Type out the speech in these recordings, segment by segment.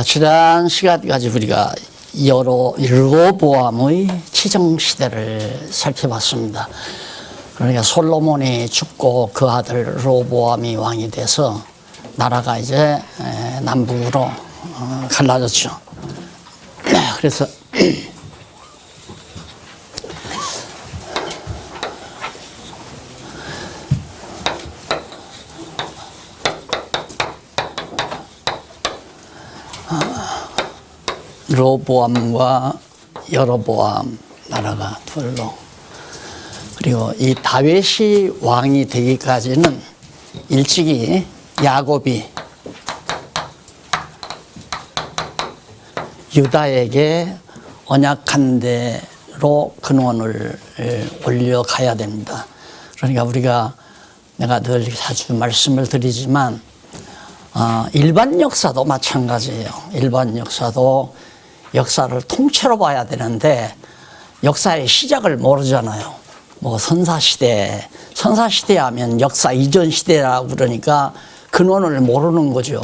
지난 시간까지 우리가 르호보암의 치정시대를 살펴봤습니다. 그러니까 솔로몬이 죽고 그 아들 르호보암이 왕이 돼서 나라가 이제 남북으로 갈라졌죠. 그래서 르호보암과 여로보암 나라가 둘로, 그리고 이 다윗이 왕이 되기까지는 일찍이 야곱이 유다에게 언약한 대로 근원을 올려가야 됩니다. 그러니까 내가 늘 자주 말씀을 드리지만 일반 역사도 마찬가지예요. 일반 역사도 역사를 통째로 봐야 되는데 역사의 시작을 모르잖아요. 뭐 선사시대 하면 역사 이전 시대라고 그러니까 근원을 모르는 거죠.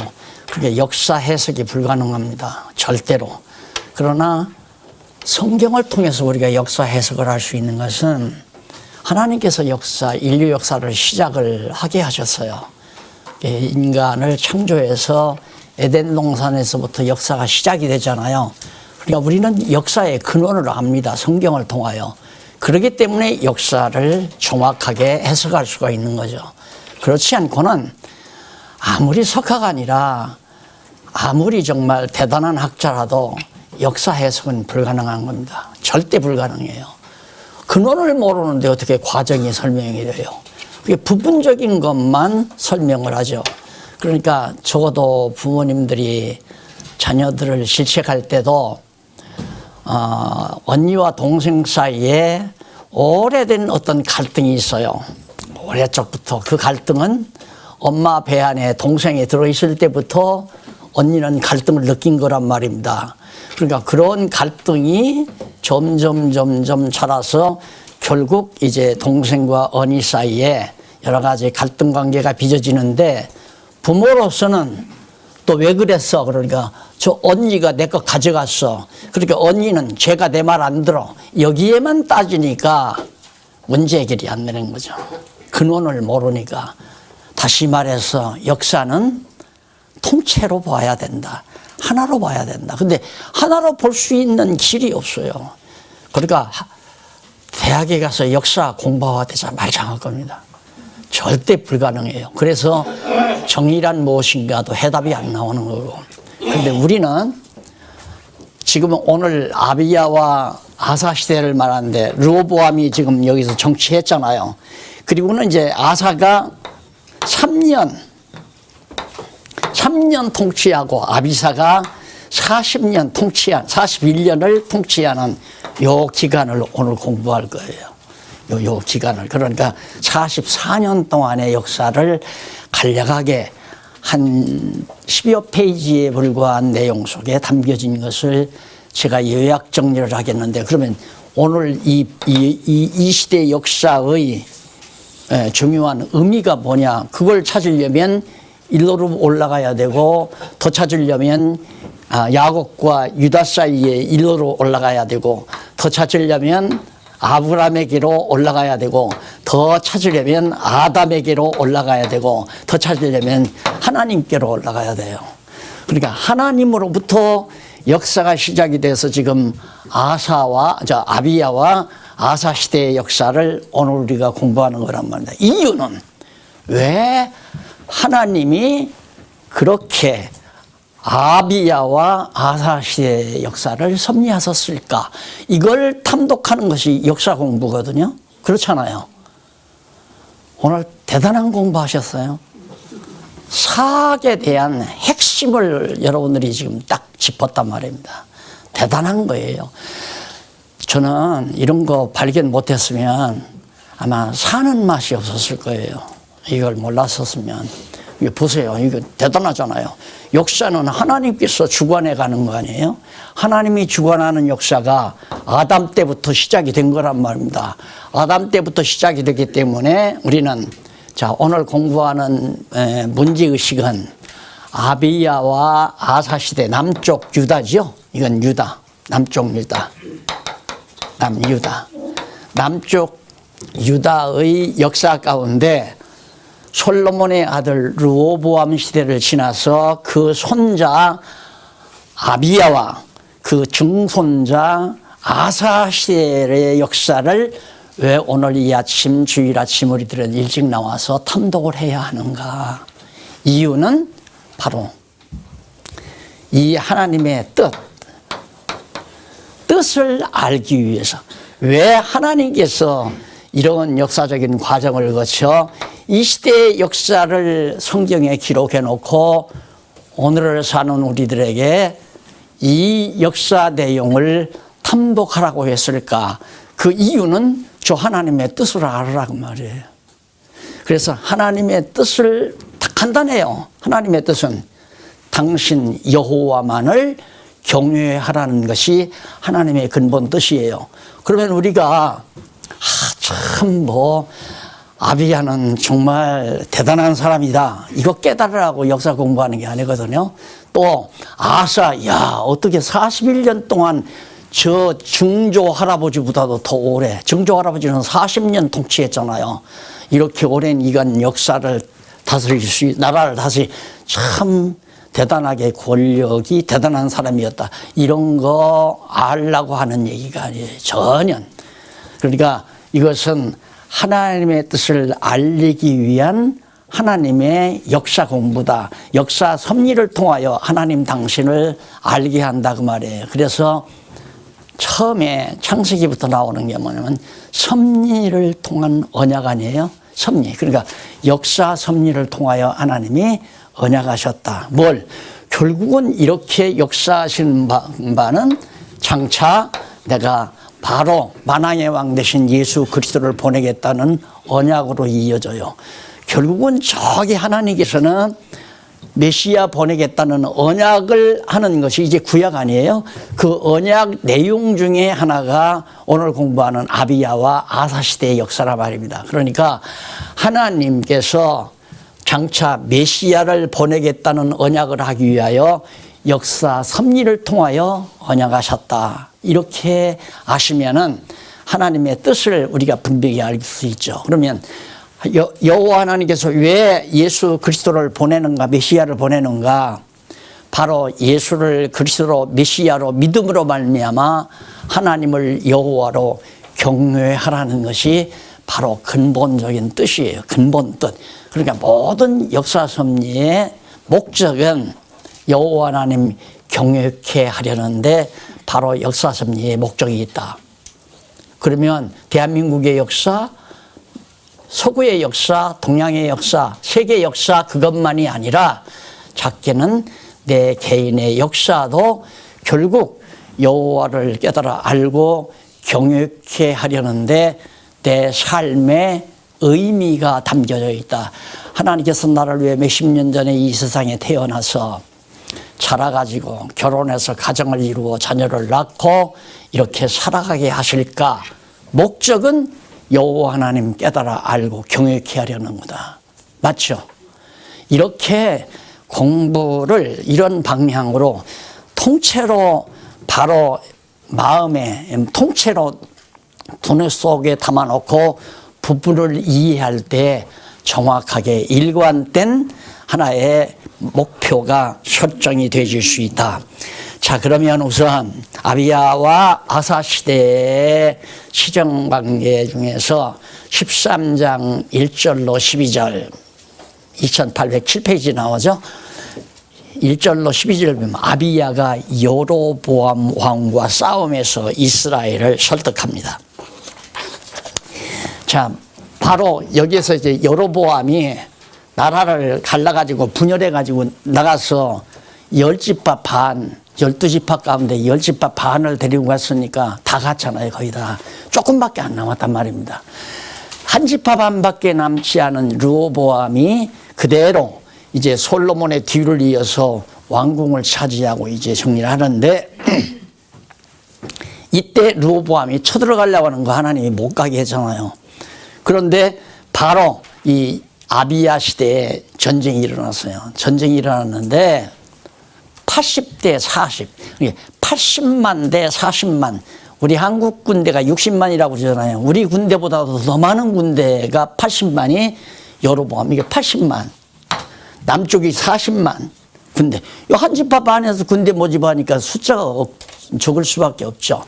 그러니까 역사 해석이 불가능합니다. 절대로. 그러나 성경을 통해서 우리가 역사 해석을 할 수 있는 것은 하나님께서 인류 역사를 시작을 하게 하셨어요. 인간을 창조해서 에덴 동산에서부터 역사가 시작이 되잖아요. 그러니까 우리는 역사의 근원을 압니다. 성경을 통하여. 그렇기 때문에 역사를 정확하게 해석할 수가 있는 거죠. 그렇지 않고는 아무리 석가가 아니라 아무리 정말 대단한 학자라도 역사 해석은 불가능한 겁니다. 절대 불가능해요. 근원을 모르는데 어떻게 과정이 설명이 돼요. 그게 부분적인 것만 설명을 하죠. 그러니까 적어도 부모님들이 자녀들을 실책할 때도 언니와 동생 사이에 오래된 어떤 갈등이 있어요. 오래 적부터. 그 갈등은 엄마 배 안에 동생이 들어있을 때부터 언니는 갈등을 느낀 거란 말입니다. 그러니까 그런 갈등이 점점 자라서 결국 이제 동생과 언니 사이에 여러 가지 갈등 관계가 빚어지는데, 부모로서는 또 왜 그랬어? 그러니까 저 언니가 내 거 가져갔어. 그러니까 언니는 쟤가 내 말 안 들어. 여기에만 따지니까 문제 해결이 안 되는 거죠. 근원을 모르니까. 다시 말해서 역사는 통째로 봐야 된다. 하나로 봐야 된다. 근데 하나로 볼 수 있는 길이 없어요. 그러니까 대학에 가서 역사 공부하자 말장할 겁니다. 절대 불가능해요. 그래서 정의란 무엇인가도 해답이 안 나오는 거고. 그런데 우리는 지금 오늘 아비야와 아사 시대를 말하는데, 르호보암이 지금 여기서 정치했잖아요. 그리고는 이제 아사가 3년 통치하고 아비사가 41년을 통치하는 요 기간을 오늘 공부할 거예요. 요 기간을. 그러니까 44년 동안의 역사를 간략하게 한 10여 페이지에 불과한 내용 속에 담겨진 것을 제가 요약 정리를 하겠는데, 그러면 오늘 이 시대 역사의 중요한 의미가 뭐냐, 그걸 찾으려면 일로로 올라가야 되고, 더 찾으려면 야곱과 유다 사이에 일로로 올라가야 되고, 더 찾으려면 아브라함에게로 올라가야 되고, 더 찾으려면 아담에게로 올라가야 되고, 더 찾으려면 하나님께로 올라가야 돼요. 그러니까 하나님으로부터 역사가 시작이 돼서 지금 아비야와 아사 시대의 역사를 오늘 우리가 공부하는 거란 말입니다. 이유는 왜 하나님이 그렇게 아비야와 아사 시대의 역사를 섭리하셨을까? 이걸 탐독하는 것이 역사 공부거든요. 그렇잖아요. 오늘 대단한 공부하셨어요. 사학에 대한 핵심을 여러분들이 지금 딱 짚었단 말입니다. 대단한 거예요. 저는 이런 거 발견 못했으면 아마 사는 맛이 없었을 거예요. 이걸 몰랐었으면. 이거 보세요. 이거 대단하잖아요. 역사는 하나님께서 주관해 가는 거 아니에요? 하나님이 주관하는 역사가 아담 때부터 시작이 된 거란 말입니다. 아담 때부터 시작이 되기 때문에 우리는 자, 오늘 공부하는 문제의식은 아비야와 아사 시대 남쪽 유다죠. 이건 유다, 남쪽 유다, 남유다. 남쪽 유다의 역사 가운데 솔로몬의 아들 르호보암 시대를 지나서 그 손자 아비야와 그 증손자 아사 시대의 역사를 왜 오늘 이 아침 주일 아침 우리들은 일찍 나와서 탐독을 해야 하는가? 이유는 바로 이 하나님의 뜻을 알기 위해서. 왜 하나님께서 이런 역사적인 과정을 거쳐 이 시대의 역사를 성경에 기록해 놓고 오늘을 사는 우리들에게 이 역사 내용을 탐독하라고 했을까? 그 이유는 저 하나님의 뜻을 알으라고 말이에요. 그래서 하나님의 뜻을 딱 간단해요. 하나님의 뜻은 당신 여호와만을 경외하라는 것이 하나님의 근본 뜻이에요. 그러면 우리가 아비야는 정말 대단한 사람이다, 이거 깨달으라고 역사 공부하는 게 아니거든요. 또 아사, 야 어떻게 41년 동안 저 증조 할아버지보다도 더 오래, 증조 할아버지는 40년 통치했잖아요. 이렇게 오랜 기간 역사를 다스릴 수, 나라를 다스릴, 참 대단하게 권력이 대단한 사람이었다, 이런 거 알라고 하는 얘기가 아니에요. 전혀. 그러니까 이것은 하나님의 뜻을 알리기 위한 하나님의 역사 공부다. 역사 섭리를 통하여 하나님 당신을 알게 한다 그 말이에요. 그래서 처음에 창세기부터 나오는 게 뭐냐면 섭리를 통한 언약 아니에요? 섭리. 그러니까 역사 섭리를 통하여 하나님이 언약하셨다. 뭘? 결국은 이렇게 역사하신 바는 장차 내가 바로 만왕의 왕 되신 예수 그리스도를 보내겠다는 언약으로 이어져요. 결국은 저기 하나님께서는 메시아 보내겠다는 언약을 하는 것이 이제 구약 아니에요? 그 언약 내용 중에 하나가 오늘 공부하는 아비야와 아사 시대의 역사란 말입니다. 그러니까 하나님께서 장차 메시아를 보내겠다는 언약을 하기 위하여 역사 섭리를 통하여 언약하셨다. 이렇게 아시면은 하나님의 뜻을 우리가 분명히 알 수 있죠. 그러면 여호와 하나님께서 왜 예수 그리스도를 보내는가, 메시아를 보내는가? 바로 예수를 그리스도로 메시아로 믿음으로 말미암아 하나님을 여호와로 경외하라는 것이 바로 근본적인 뜻이에요. 근본 뜻. 그러니까 모든 역사 섭리의 목적은 여호와 하나님 경외케 하려는데 바로 역사 섭리의 목적이 있다. 그러면 대한민국의 역사, 서구의 역사, 동양의 역사, 세계 역사 그것만이 아니라 작게는 내 개인의 역사도 결국 여호와를 깨달아 알고 경외케 하려는데 내 삶에 의미가 담겨져 있다. 하나님께서 나를 위해 몇십 년 전에 이 세상에 태어나서 자라가지고 결혼해서 가정을 이루어 자녀를 낳고 이렇게 살아가게 하실까? 목적은 여호와 하나님 깨달아 알고 경외케 하려는 거다. 맞죠? 이렇게 공부를 이런 방향으로 통째로 바로 마음에 통째로 두뇌 속에 담아놓고 부분을 이해할 때 정확하게 일관된 하나의 목표가 설정이 되어질 수 있다. 자, 그러면 우선 아비야와 아사 시대의 시정관계 중에서 13장 1절로 12절 2807페이지 나오죠. 1절로 12절 보면 아비야가 여로보암 왕과 싸움에서 이스라엘을 설득합니다. 자, 바로 여기에서 이제 여로보암이 나라를 갈라가지고 분열해가지고 나가서 10지파 반, 12지파 가운데 10지파 반을 데리고 갔으니까 다 갔잖아요. 거의 다. 조금밖에 안 남았단 말입니다. 한 지파 반밖에 남지 않은 르호보암이 그대로 이제 솔로몬의 뒤를 이어서 왕궁을 차지하고 이제 정리를 하는데 이때 르호보암이 쳐들어가려고 하는 거 하나님이 못 가게 했잖아요. 그런데 바로 이 아비야 시대에 전쟁이 일어났어요. 전쟁이 일어났는데 80대 40, 80만 대 40만. 우리 한국 군대가 60만이라고 그러잖아요. 우리 군대보다도 더 많은 군대가 80만이 여로보암, 이게 80만. 남쪽이 40만 군대. 이 한 집합 안에서 군대 모집하니까 숫자가 적을 수밖에 없죠.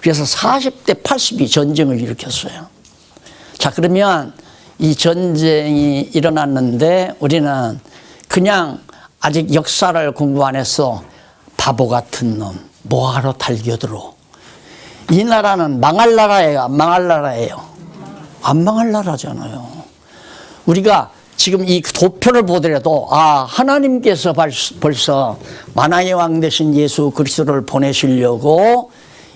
그래서 40대 80이 전쟁을 일으켰어요. 자, 그러면 이 전쟁이 일어났는데 우리는 그냥 아직 역사를 공부 안 했어. 바보 같은 놈, 뭐하러 달겨들어. 이 나라는 망할 나라예요, 안 망할 나라예요? 안 망할 나라잖아요. 우리가 지금 이 도표를 보더라도 하나님께서 벌써 만왕의 왕 되신 예수 그리스도를 보내시려고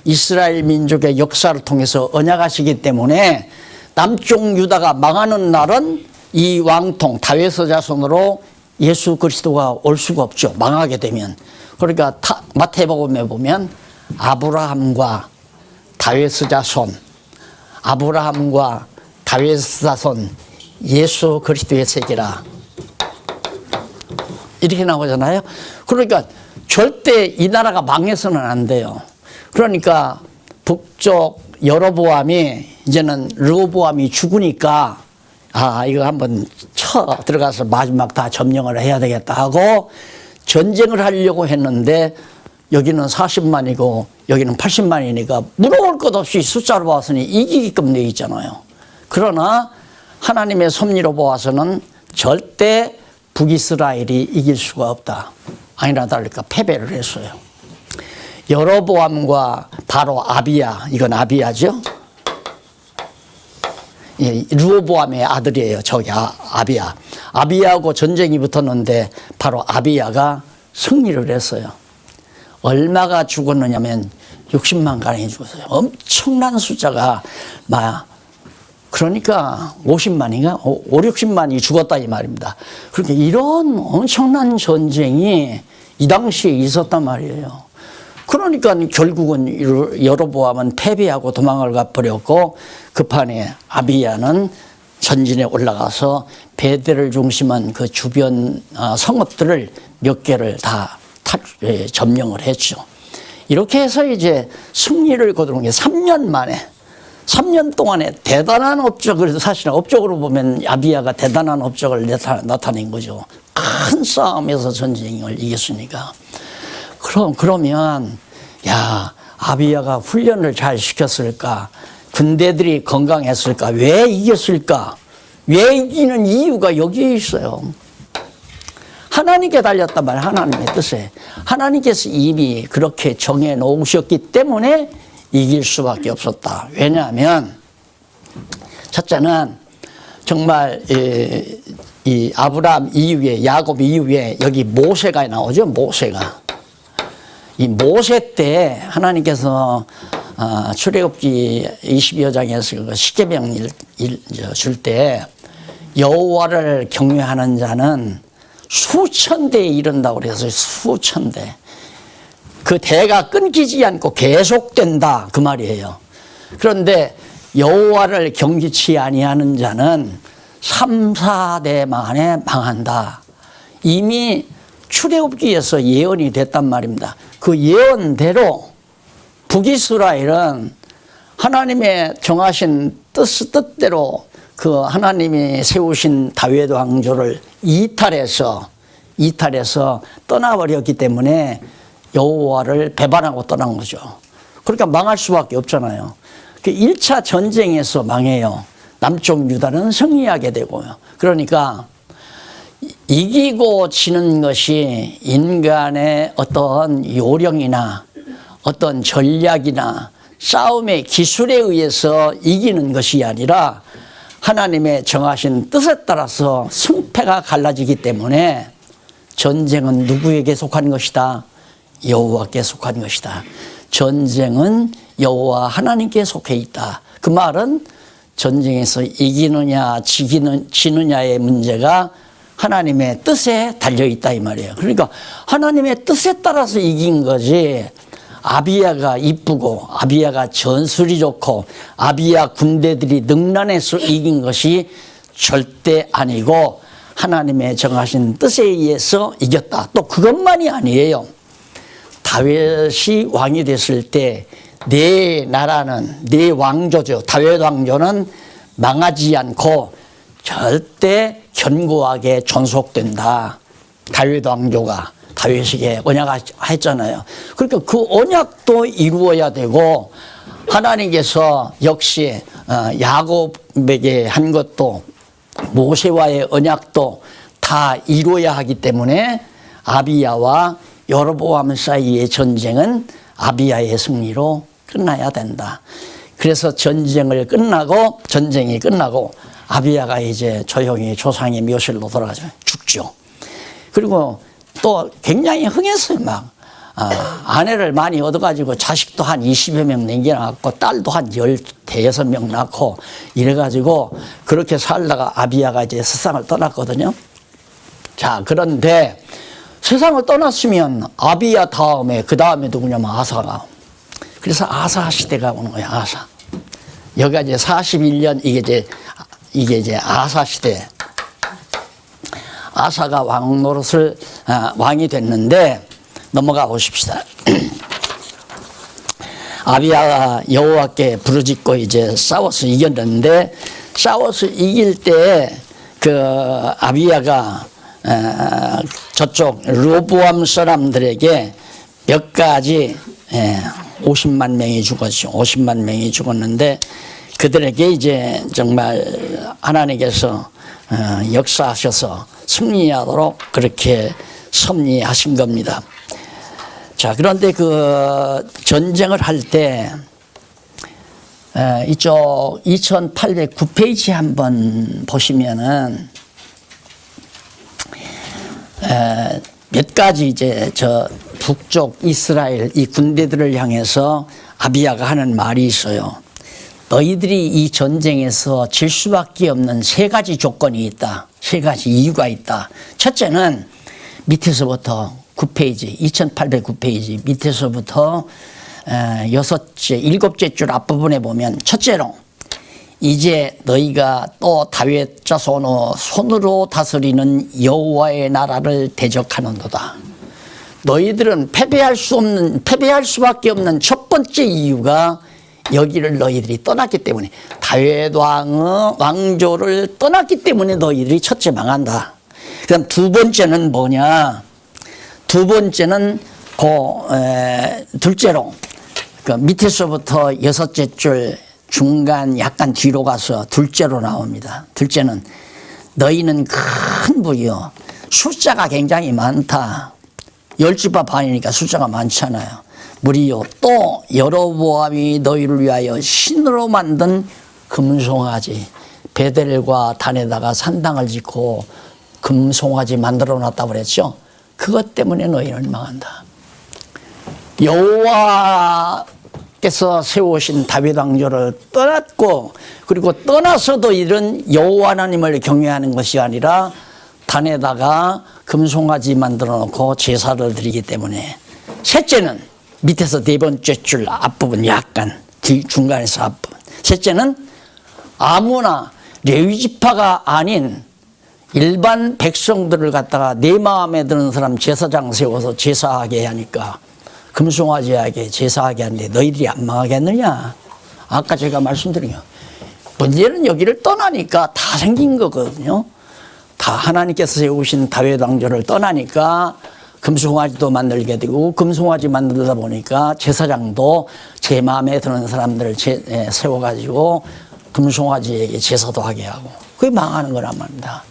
이스라엘 민족의 역사를 통해서 언약하시기 때문에 남쪽 유다가 망하는 날은 이 왕통 다윗의 자손으로 예수 그리스도가 올 수가 없죠. 망하게 되면. 그러니까 마태복음에 보면 아브라함과 다윗의 자손, 아브라함과 다윗의 자손, 예수 그리스도의 세계라 이렇게 나오잖아요. 그러니까 절대 이 나라가 망해서는 안 돼요. 그러니까 북쪽 여로보암이 이제는 르호보암이 죽으니까 이거 한번 쳐 들어가서 마지막 다 점령을 해야 되겠다 하고 전쟁을 하려고 했는데 여기는 40만이고 여기는 80만이니까 물어볼 것 없이 숫자로 봐서는 이기게끔 돼 있잖아요. 그러나 하나님의 섭리로 보아서는 절대 북이스라엘이 이길 수가 없다. 아니나 다를까 패배를 했어요. 여로보암과 바로 아비야, 이건 아비야죠. 예, 르호보암의 아들이에요. 저기 아비야. 아비야하고 전쟁이 붙었는데 바로 아비야가 승리를 했어요. 얼마가 죽었느냐면 60만 가량이 죽었어요. 엄청난 숫자가 그러니까 50만인가 5, 60만이 죽었다 이 말입니다. 그러니까 이런 엄청난 전쟁이 이 당시에 있었단 말이에요. 그러니까 결국은 여로보암은 패배하고 도망을 가버렸고 급한에 아비야는 전진에 올라가서 베델을 중심한 그 주변 성읍들을 몇 개를 다 점령을 했죠. 이렇게 해서 이제 승리를 거두는 게 3년 만에 3년 동안에 대단한 업적을 사실은 업적으로 보면 아비야가 대단한 업적을 나타낸 거죠. 큰 싸움에서 전쟁을 이겼으니까. 그러면 아비야가 훈련을 잘 시켰을까? 군대들이 건강했을까? 왜 이겼을까? 왜 이기는 이유가 여기에 있어요. 하나님께 달렸단 말이에요. 하나님의 뜻에. 하나님께서 이미 그렇게 정해 놓으셨기 때문에 이길 수밖에 없었다. 왜냐하면 첫째는 정말 이 아브라함 이후에 야곱 이후에 여기 모세가 나오죠. 모세가. 이 모세 때 하나님께서 출애굽기 22여 장에서 십계명 줄 때 여호와를 경외하는 자는 수천 대에 이른다고 그래서 수천 대. 그 대가 끊기지 않고 계속된다 그 말이에요. 그런데 여호와를 경기치 아니하는 자는 3, 4대 만에 망한다. 이미 출애굽기에서 예언이 됐단 말입니다. 그 예언대로 북이스라엘은 하나님의 정하신 뜻대로 그 하나님이 세우신 다윗 왕조를 이탈해서 떠나버렸기 때문에 여호와를 배반하고 떠난 거죠. 그러니까 망할 수밖에 없잖아요. 1차 전쟁에서 망해요. 남쪽 유다는 승리하게 되고요. 그러니까 이기고 지는 것이 인간의 어떤 요령이나 어떤 전략이나 싸움의 기술에 의해서 이기는 것이 아니라 하나님의 정하신 뜻에 따라서 승패가 갈라지기 때문에 전쟁은 누구에게 속한 것이다? 여호와께 속한 것이다. 전쟁은 여호와 하나님께 속해 있다. 그 말은 전쟁에서 이기느냐 지느냐의 문제가 하나님의 뜻에 달려있다 이 말이에요. 그러니까 하나님의 뜻에 따라서 이긴 거지 아비야가 이쁘고 아비야가 전술이 좋고 아비야 군대들이 능란해서 이긴 것이 절대 아니고 하나님의 정하신 뜻에 의해서 이겼다. 또 그것만이 아니에요. 다윗이 왕이 됐을 때 내 나라는, 내 왕조죠. 다윗 왕조는 망하지 않고 절대 견고하게 존속된다. 다윗 왕조가 다윗에게 언약했잖아요. 그러니까 그 언약도 이루어야 되고 하나님께서 역시 야곱에게 한 것도 모세와의 언약도 다 이루어야 하기 때문에 아비야와 여로보암 사이의 전쟁은 아비야의 승리로 끝나야 된다. 그래서 전쟁이 끝나고 아비야가 이제 조용히 조상의 묘실로 돌아가죠. 죽죠. 그리고 또 굉장히 흥했어요. 막 아내를 많이 얻어가지고 자식도 한 20여 명 남겨놨고 딸도 한 15명 낳고 이래가지고 그렇게 살다가 아비야가 이제 세상을 떠났거든요. 자, 그런데 세상을 떠났으면 아비야 다음에 그 다음에 누구냐면 아사가. 그래서 아사 시대가 오는 거예요. 아사. 여기가 이제 41년 이게 이제 아사 시대. 아사가 왕 노릇을 왕이 됐는데 넘어가 보십시다. 아비야가 여호와께 부르짖고 이제 싸워서 이겼는데 싸워서 이길 때 그 아비야가 저쪽 르호보암 사람들에게 몇 가지 50만 명이 죽었죠. 50만 명이 죽었는데 그들에게 이제 정말 하나님께서 역사하셔서 승리하도록 그렇게 섭리하신 겁니다. 자, 그런데 그 전쟁을 할 때 이쪽 2809페이지 한번 보시면은 몇 가지 이제 저 북쪽 이스라엘 이 군대들을 향해서 아비야가 하는 말이 있어요. 너희들이 이 전쟁에서 질 수밖에 없는 세 가지 조건이 있다. 세 가지 이유가 있다. 첫째는 밑에서부터 9페이지, 2809페이지 밑에서부터 일곱째 줄 앞부분에 보면 첫째로 이제 너희가 또 다윗 자손의 손으로 다스리는 여호와의 나라를 대적하는도다. 너희들은 패배할 수밖에 없는 첫 번째 이유가 여기를 너희들이 떠났기 때문에 다윗 왕의 왕조를 떠났기 때문에 너희들이 첫째 망한다. 그다음 두 번째는 뭐냐? 두 번째는 둘째로 그 밑에서부터 여섯째 줄 중간 약간 뒤로 가서 둘째로 나옵니다. 둘째는 너희는 큰 부여 숫자가 굉장히 많다. 10지파 반이니까 숫자가 많잖아요. 무리요 또 여로보암이 너희를 위하여 신으로 만든 금송아지 베델과 단에다가 산당을 짓고 금송아지 만들어 놨다고 그랬죠. 그것 때문에 너희는 망한다. 여호와께서 세우신 다윗 왕조를 떠났고 그리고 떠나서도 이런 여호와 하나님을 경외하는 것이 아니라 단에다가 금송아지 만들어 놓고 제사를 드리기 때문에. 셋째는 밑에서 네 번째 줄 앞부분 약간 중간에서 앞부분. 셋째는 아무나 레위 지파가 아닌 일반 백성들을 갖다가 내 마음에 드는 사람 제사장 세워서 제사하게 하니까 금송아지에게 제사하게 하는데 너희들이 안 망하겠느냐. 아까 제가 말씀드린 거. 문제는 여기를 떠나니까 다 생긴 거거든요. 다 하나님께서 세우신 다윗 왕조를 떠나니까 금송아지도 만들게 되고 금송아지 만들다 보니까 제사장도 제 마음에 드는 사람들을 세워가지고 금송아지에게 제사도 하게 하고 그게 망하는 거란 말입니다.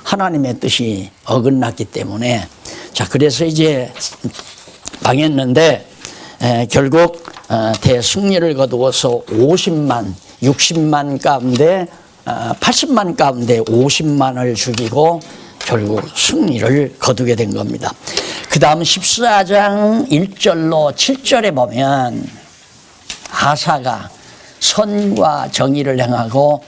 하나님의 뜻이 어긋났기 때문에. 자, 그래서 이제 망했는데 결국 대승리를 거두어서 50만, 60만 가운데 80만 가운데 50만을 죽이고 결국 승리를 거두게 된 겁니다. 그 다음 14장 1절로 7절에 보면 아사가 선과 정의를 행하고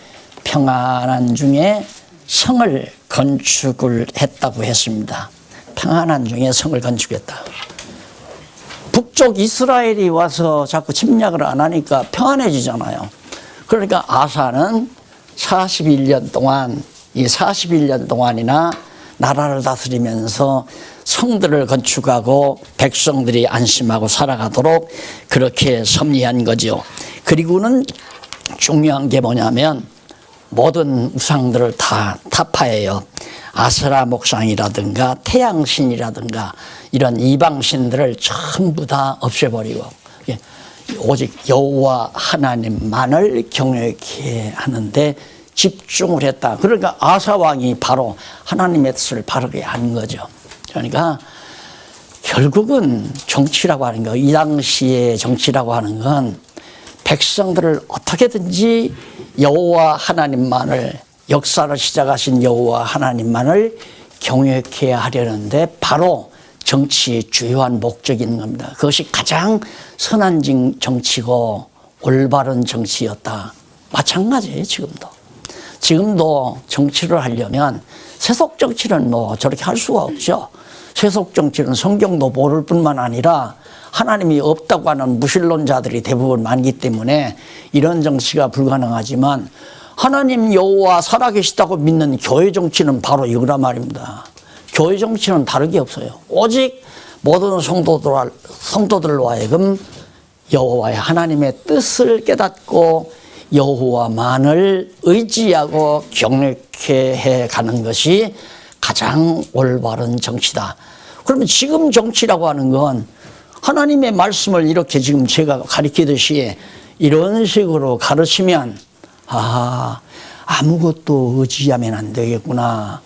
평안한 중에 성을 건축을 했다고 했습니다. 평안한 중에 성을 건축했다. 북쪽 이스라엘이 와서 자꾸 침략을 안 하니까 평안해지잖아요. 그러니까 아사는 41년 동안 이 41년 동안이나 나라를 다스리면서 성들을 건축하고 백성들이 안심하고 살아가도록 그렇게 섭리한 거죠. 그리고는 중요한 게 뭐냐면 모든 우상들을 다 타파해요. 아세라 목상이라든가 태양신이라든가 이런 이방신들을 전부 다 없애버리고 오직 여호와 하나님만을 경외케 하는데 집중을 했다. 그러니까 아사 왕이 바로 하나님의 뜻을 바르게 한 거죠. 그러니까 결국은 정치라고 하는 거, 이 당시의 정치라고 하는 건 백성들을 어떻게든지 여호와 하나님만을, 역사를 시작하신 여호와 하나님만을 경외케 하려는데 바로 정치의 주요한 목적이 있는 겁니다. 그것이 가장 선한 정치고 올바른 정치였다. 마찬가지예요. 지금도 정치를 하려면 세속 정치는 뭐 저렇게 할 수가 없죠. 세속 정치는 성경도 모를 뿐만 아니라 하나님이 없다고 하는 무신론자들이 대부분 많기 때문에 이런 정치가 불가능하지만 하나님 여호와 살아계시다고 믿는 교회 정치는 바로 이거란 말입니다. 교회 정치는 다르게 없어요. 오직 모든 성도들로 하여금 여호와의 하나님의 뜻을 깨닫고 여호와만을 의지하고 경외케 해가는 것이 가장 올바른 정치다. 그러면 지금 정치라고 하는 건 하나님의 말씀을 이렇게 지금 제가 가르치듯이 이런 식으로 가르치면 아무것도 의지하면 안 되겠구나.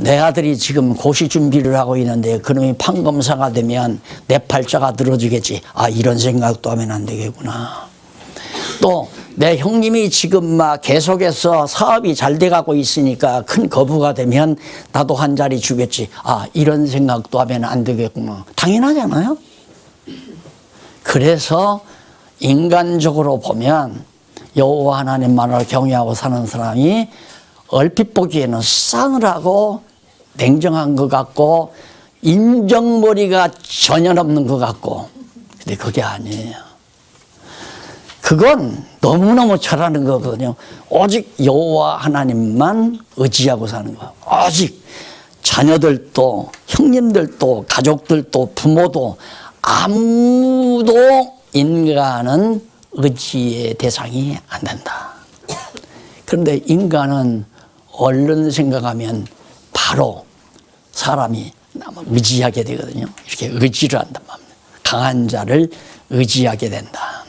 내 아들이 지금 고시 준비를 하고 있는데 그놈이 판검사가 되면 내 팔자가 늘어지겠지. 이런 생각도 하면 안 되겠구나. 또 내 형님이 지금 막 계속해서 사업이 잘 돼가고 있으니까 큰 거부가 되면 나도 한 자리 주겠지. 이런 생각도 하면 안 되겠구나. 당연하잖아요. 그래서 인간적으로 보면 여호와 하나님만을 경외하고 사는 사람이 얼핏 보기에는 싸늘하고 냉정한 것 같고 인정머리가 전혀 없는 것 같고, 근데 그게 아니에요. 그건 너무너무 잘하는 거거든요. 오직 여호와 하나님만 의지하고 사는 거예요. 오직 자녀들도 형님들도 가족들도 부모도 아무도 인간은 의지의 대상이 안 된다. 그런데 인간은 얼른 생각하면 바로 사람이 의지하게 되거든요. 이렇게 의지를 한단 말입니다. 강한 자를 의지하게 된다.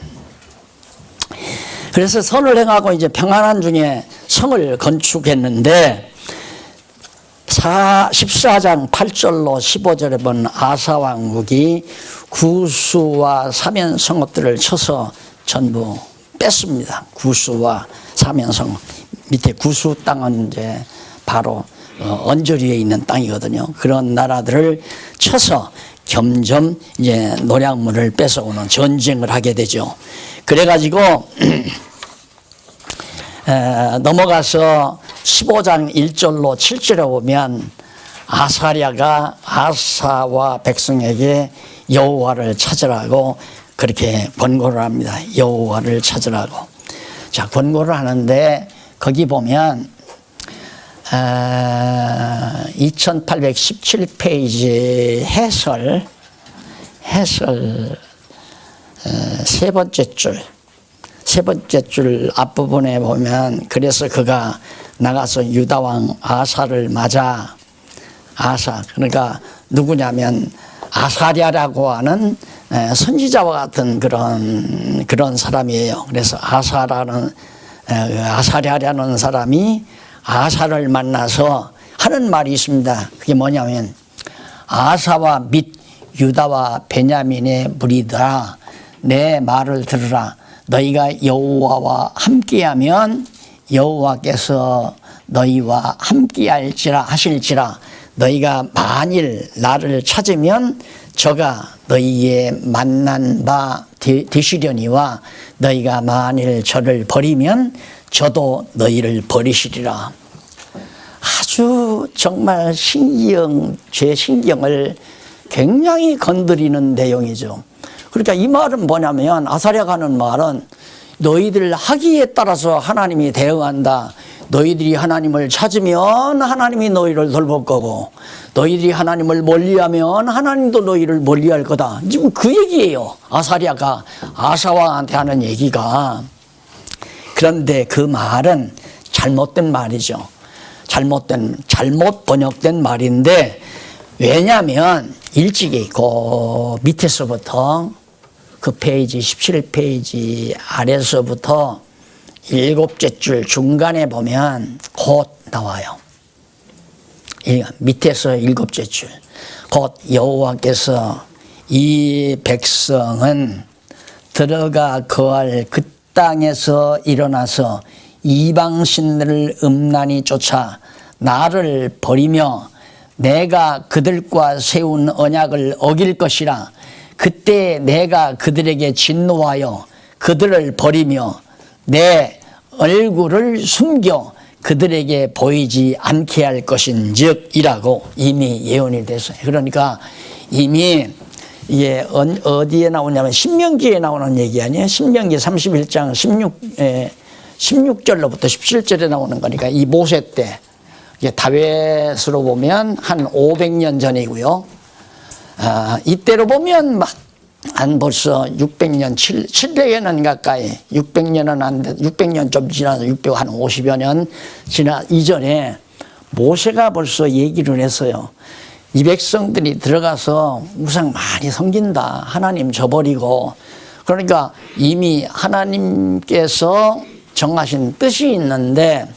그래서 선을 행하고 이제 평안한 중에 성을 건축했는데 14장 8절로 15절에 본 아사 왕국이 구수와 사면 성읍들을 쳐서 전부 뺐습니다. 구수와 사면 성읍. 밑에 구수 땅은 이제 바로 언저리에 있는 땅이거든요. 그런 나라들을 쳐서 점점 이제 노략물을 뺏어오는 전쟁을 하게 되죠. 그래가지고 넘어가서 15장 1절로 7절에 보면 아사랴가 아사와 백성에게 여호와를 찾으라고 그렇게 권고를 합니다. 여호와를 찾으라고. 자, 권고를 하는데 거기 보면 2817페이지 해설 세 번째 줄 앞부분에 보면 그래서 그가 나가서 유다왕 아사를 맞아. 아사, 그러니까 누구냐면 아사랴라고 하는 선지자와 같은 그런 사람이에요. 그래서 아사랴라는 사람이 아사를 만나서 하는 말이 있습니다. 그게 뭐냐면 아사와 및 유다와 베냐민의 무리들아, 내 말을 들으라. 너희가 여호와와 함께하면 여호와께서 너희와 함께하실지라. 너희가 만일 나를 찾으면 저가 너희의 만난 바 되시려니와 너희가 만일 저를 버리면 저도 너희를 버리시리라. 아주 정말 제 신경을 굉장히 건드리는 내용이죠. 그러니까 이 말은 뭐냐면 아사랴가 하는 말은 너희들 하기에 따라서 하나님이 대응한다. 너희들이 하나님을 찾으면 하나님이 너희를 돌볼 거고 너희들이 하나님을 멀리하면 하나님도 너희를 멀리할 거다. 지금 그 얘기예요. 아사랴가 아사왕한테 하는 얘기가. 그런데 그 말은 잘못된 말이죠. 잘못 번역된 말인데, 왜냐하면 일찍이 그 밑에서부터 그 페이지 17페이지 아래서부터 7째 줄 중간에 보면 곧 나와요. 밑에서 7째 줄. 곧 여호와께서 이 백성은 들어가 거할 그 땅에서 일어나서 이방신들을 음란히 쫓아 나를 버리며 내가 그들과 세운 언약을 어길 것이라. 그때 내가 그들에게 진노하여 그들을 버리며 내 얼굴을 숨겨 그들에게 보이지 않게 할 것인즉 이라고 이미 예언이 됐어요. 그러니까 이미 이게 어디에 나오냐면 신명기에 나오는 얘기 아니에요. 신명기 31장 16절로부터 17절에 나오는 거니까 이 모세 때 다윗으로 보면 한 500년 전이고요. 이때로 보면 막 한 벌써 600년, 700년 가까이, 600년은 안 돼, 600년 좀 지나서 600, 한 50여 년 지나 이전에 모세가 벌써 얘기를 했어요. 이 백성들이 들어가서 우상 많이 섬긴다. 하나님 저버리고. 그러니까 이미 하나님께서 정하신 뜻이 있는데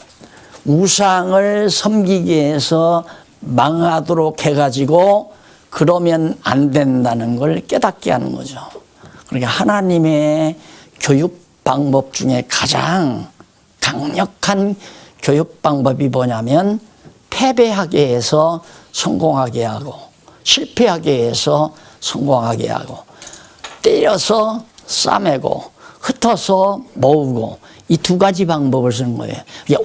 우상을 섬기기 위해서 망하도록 해가지고 그러면 안 된다는 걸 깨닫게 하는 거죠. 그러니까 하나님의 교육 방법 중에 가장 강력한 교육 방법이 뭐냐면 패배하게 해서 성공하게 하고 실패하게 해서 성공하게 하고 때려서 싸매고 흩어서 모으고 이 두 가지 방법을 쓰는 거예요.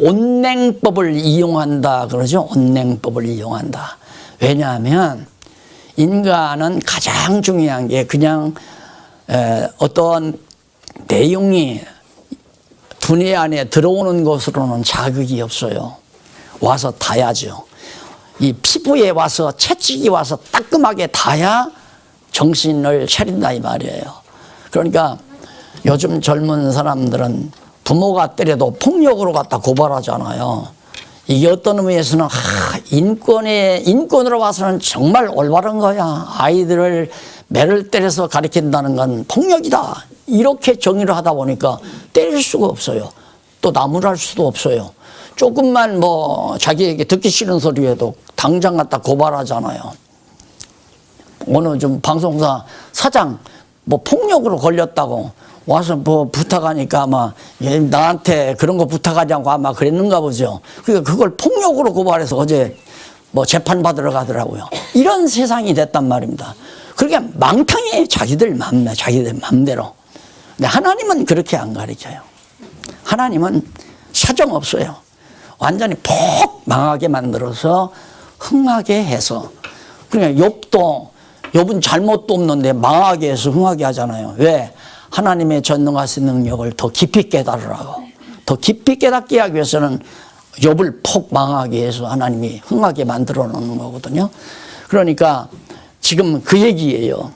온냉법을 이용한다 그러죠. 온냉법을 이용한다. 왜냐하면 인간은 가장 중요한 게 그냥 어떤 내용이 두뇌 안에 들어오는 것으로는 자극이 없어요. 와서 닿아야죠. 이 피부에 와서 채찍이 와서 따끔하게 닿아야 정신을 차린다 이 말이에요. 그러니까 요즘 젊은 사람들은 부모가 때려도 폭력으로 갖다 고발하잖아요. 이게 어떤 의미에서는 인권으로 봐서는 정말 올바른 거야. 아이들을 매를 때려서 가르친다는 건 폭력이다. 이렇게 정의를 하다 보니까 때릴 수가 없어요. 또 나무랄 수도 없어요. 조금만 뭐 자기에게 듣기 싫은 소리에도 당장 갖다 고발하잖아요. 어느 좀 방송사 사장 뭐 폭력으로 걸렸다고 와서 뭐 부탁하니까 아마 나한테 그런 거 부탁하냐고 아마 그랬는가 보죠. 그러니까 그걸 폭력으로 고발해서 어제 뭐 재판 받으러 가더라고요. 이런 세상이 됐단 말입니다. 그러니까 망탕해 자기들 맘대로. 근데 하나님은 그렇게 안 가르쳐요. 하나님은 사정 없어요. 완전히 폭 망하게 만들어서 흥하게 해서. 그러니까 욥은 잘못도 없는데 망하게 해서 흥하게 하잖아요. 왜? 하나님의 전능하신 능력을 더 깊이 깨달으라고. 더 깊이 깨닫게 하기 위해서는 욥을 폭 망하게 해서 하나님이 흥하게 만들어 놓는 거거든요. 그러니까 지금 그 얘기예요.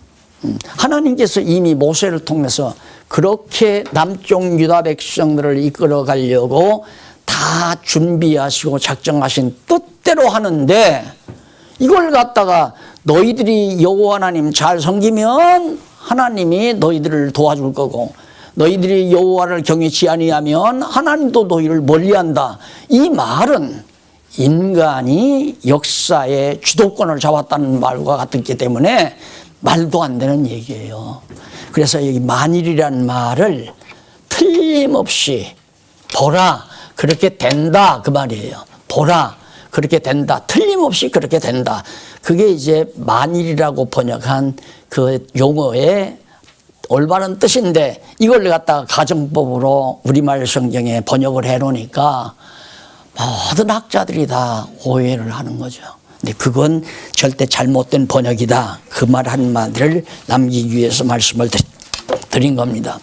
하나님께서 이미 모세를 통해서 그렇게 남쪽 유다 백성들을 이끌어 가려고 다 준비하시고 작정하신 뜻대로 하는데 이걸 갖다가 너희들이 여호와 하나님 잘 섬기면 하나님이 너희들을 도와줄 거고 너희들이 여호와를 경외치 아니하면 하나님도 너희를 멀리한다. 이 말은 인간이 역사의 주도권을 잡았다는 말과 같기 때문에 말도 안 되는 얘기예요. 그래서 여기 만일이라는 말을 틀림없이 보라 그렇게 된다 그 말이에요. 보라 그렇게 된다. 틀림없이 그렇게 된다. 그게 이제 만일이라고 번역한 그 용어의 올바른 뜻인데 이걸 갖다가 가정법으로 우리말 성경에 번역을 해놓으니까 모든 학자들이 다 오해를 하는 거죠. 근데 그건 절대 잘못된 번역이다. 그 말 한마디를 남기기 위해서 말씀을 드린 겁니다.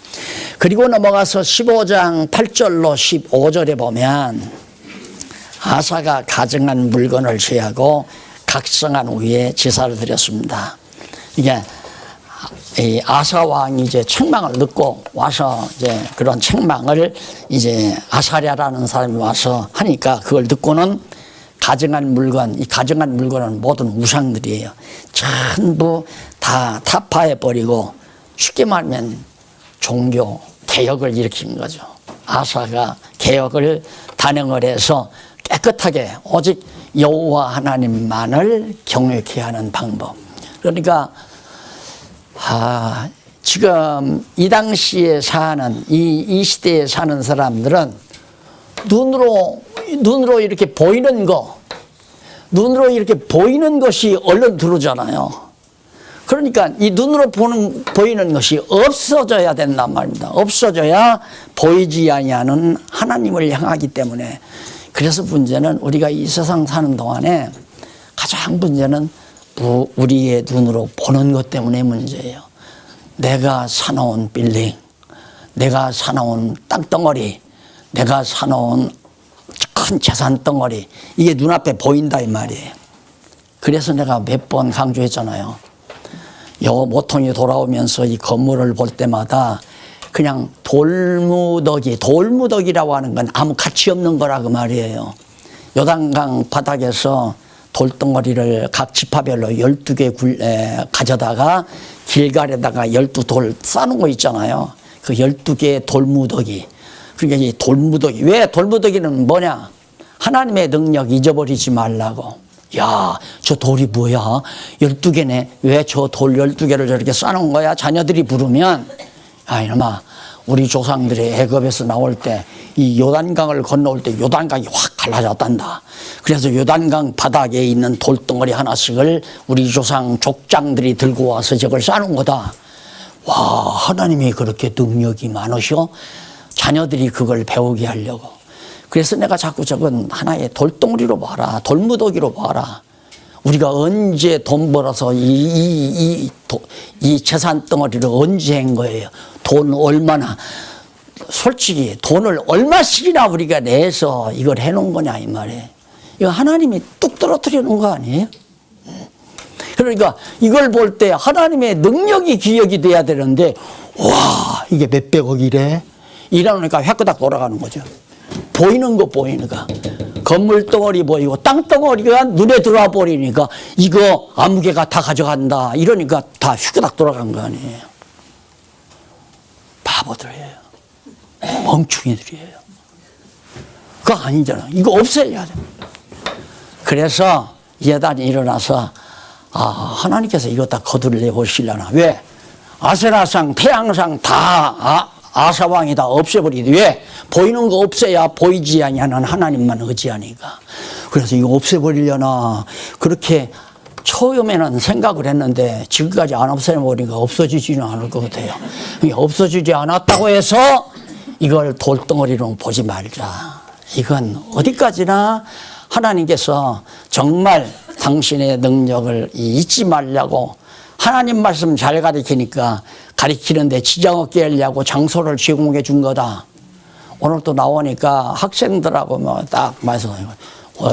그리고 넘어가서 15장 8절로 15절에 보면 아사가 가정한 물건을 취하고 각성한 후에 제사를 드렸습니다. 이게 이 아사 왕이 이제 책망을 듣고 와서 이제 그런 책망을 이제 아사랴라는 사람이 와서 하니까 그걸 듣고는 가정한 물건, 이 가정한 물건은 모든 우상들이에요. 전부 다 타파해 버리고 쉽게 말하면 종교 개혁을 일으킨 거죠. 아사가 개혁을 단행을 해서 깨끗하게 오직 여호와 하나님만을 경외케 하는 방법. 그러니까 지금 이 당시에 사는 이 시대에 사는 사람들은 눈으로 이렇게 보이는 거, 눈으로 이렇게 보이는 것이 얼른 들어오잖아요. 그러니까 이 눈으로 보이는 것이 없어져야 된단 말입니다. 없어져야 보이지 아니하는 하나님을 향하기 때문에. 그래서 문제는 우리가 이 세상 사는 동안에 가장 문제는 우리의 눈으로 보는 것 때문에 문제예요. 내가 사놓은 빌딩, 내가 사놓은 땅덩어리, 내가 사놓은 큰 재산 덩어리, 이게 눈앞에 보인다 이 말이에요. 그래서 내가 몇 번 강조했잖아요. 요 모통이 돌아오면서 이 건물을 볼 때마다 그냥 돌무더기라고 하는 건 아무 가치 없는 거라 그 말이에요. 요단강 바닥에서 돌덩어리를 각 지파별로 12개 가져다가 길갈에다가 12돌 쌓는 거 있잖아요. 그 12개의 돌무더기. 그러니까 이 돌무더기. 왜 돌무더기는 뭐냐? 하나님의 능력 잊어버리지 말라고. 야, 저 돌이 뭐야? 12개네. 왜 저 돌 12개를 저렇게 쌓는 거야? 자녀들이 부르면, 아, 이놈아, 우리 조상들이 애굽에서 나올 때 이 요단강을 건너올 때 요단강이 확 갈라졌단다. 그래서 요단강 바닥에 있는 돌덩어리 하나씩을 우리 조상 족장들이 들고 와서 저걸 쌓는 거다. 와, 하나님이 그렇게 능력이 많으셔? 자녀들이 그걸 배우게 하려고. 그래서 내가 자꾸 저건 하나의 돌덩어리로 봐라. 돌무더기로 봐라. 우리가 언제 돈 벌어서 이 재산 덩어리를 언제 한 거예요? 돈 얼마나, 솔직히 돈을 얼마씩이나 우리가 내서 이걸 해놓은 거냐 이 말이에요. 이거 하나님이 뚝 떨어뜨려 놓은 거 아니에요? 그러니까 이걸 볼 때 하나님의 능력이 기억이 돼야 되는데, 와, 이게 몇백억이래? 이러니까 획그닥 돌아가는 거죠. 보이는 거 보이니까. 건물 덩어리 보이고 땅 덩어리가 눈에 들어와 버리니까 이거 아무개가 다 가져간다. 이러니까 다 휘그닥 돌아간 거 아니에요. 바보들이에요. 멍충이들이에요. 그거 아니잖아. 이거 없애야 돼. 그래서 예단이 일어나서 하나님께서 이거 다 거둘러 보시려나. 왜? 아세라상, 태양상 다 아사왕이 다 없애버리지. 왜? 보이는 거 없애야 보이지 아니하는 하나님만 의지하니까. 그래서 이거 없애버리려나. 그렇게 처음에는 생각을 했는데 지금까지 안 없애버리니까 없어지지는 않을 것 같아요. 없어지지 않았다고 해서 이걸 돌덩어리로 보지 말자. 이건 어디까지나 하나님께서 정말 당신의 능력을 잊지 말라고, 하나님 말씀 잘 가르치니까 가르치는데 지장 없게 하려고 장소를 제공해 준 거다. 오늘 또 나오니까 학생들하고 뭐 딱 말해서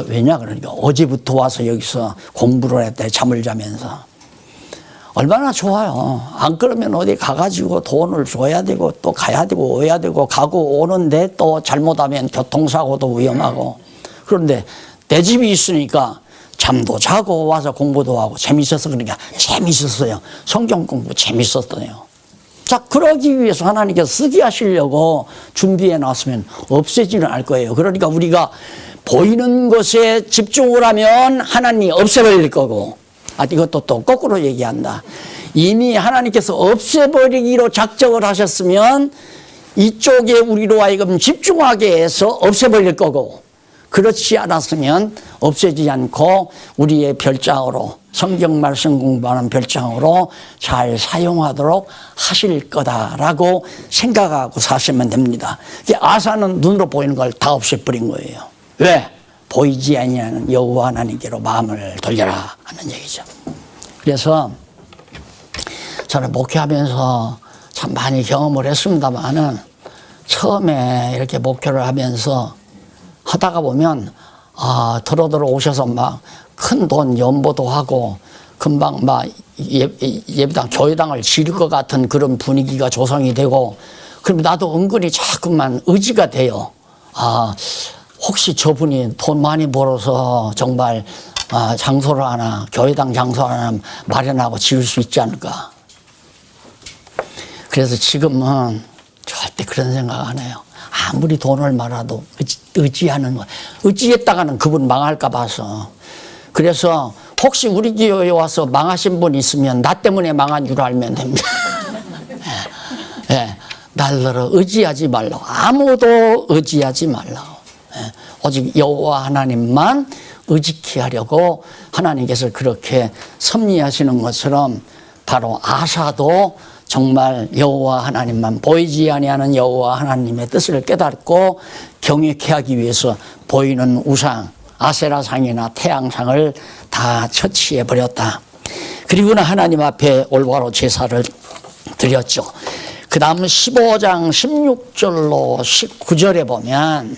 왜냐 그러니까 어제부터 와서 여기서 공부를 했대. 잠을 자면서. 얼마나 좋아요. 안 그러면 어디 가가지고 돈을 줘야 되고 또 가야 되고 오야 되고 가고 오는데 또 잘못하면 교통사고도 위험하고. 그런데 내 집이 있으니까 잠도 자고 와서 공부도 하고 재밌어서. 그러니까 재밌었어요. 성경 공부 재밌었더네요. 자, 그러기 위해서 하나님께서 쓰게 하시려고 준비해 놨으면 없애지는 않을 거예요. 그러니까 우리가 보이는 것에 집중을 하면 하나님이 없애버릴 거고, 이것도 또 거꾸로 얘기한다. 이미 하나님께서 없애버리기로 작정을 하셨으면 이쪽에 우리로 하여금 집중하게 해서 없애버릴 거고, 그렇지 않았으면 없애지 않고 우리의 별장으로, 성경 말씀 공부하는 별장으로 잘 사용하도록 하실 거다라고 생각하고 사시면 됩니다. 아사는 눈으로 보이는 걸 다 없애버린 거예요. 왜? 보이지 아니하는 여호와 하나님께로 마음을 돌려라 하는 얘기죠. 그래서 저는 목회하면서 참 많이 경험을 했습니다만은 처음에 이렇게 목회를 하면서 하다가 보면 더러더러 오셔서 막 큰 돈 연보도 하고 금방 막 예배당, 교회당을 지을 것 같은 그런 분위기가 조성이 되고, 그럼 나도 은근히 자꾸만 의지가 돼요. 혹시 저분이 돈 많이 벌어서 정말 장소를 하나, 교회당 장소 하나 마련하고 지을 수 있지 않을까. 그래서 지금은 절대 그런 생각 안 해요. 아무리 돈을 말아도 의지하는 거. 의지했다가는 그분 망할까 봐서. 그래서 혹시 우리 교회에 와서 망하신 분 있으면 나 때문에 망한 줄 알면 됩니다. 예, 날더러 의지하지 말라고. 아무도 의지하지 말라고. 예, 오직 여호와 하나님만 의지케 하려고 하나님께서 그렇게 섭리하시는 것처럼 바로 아사도 정말 여호와 하나님만, 보이지 아니하는 여호와 하나님의 뜻을 깨닫고 경외케 하기 위해서 보이는 우상, 아세라상이나 태양상을 다 처치해 버렸다. 그리고는 하나님 앞에 올바로 제사를 드렸죠. 그 다음 15장 16절로 19절에 보면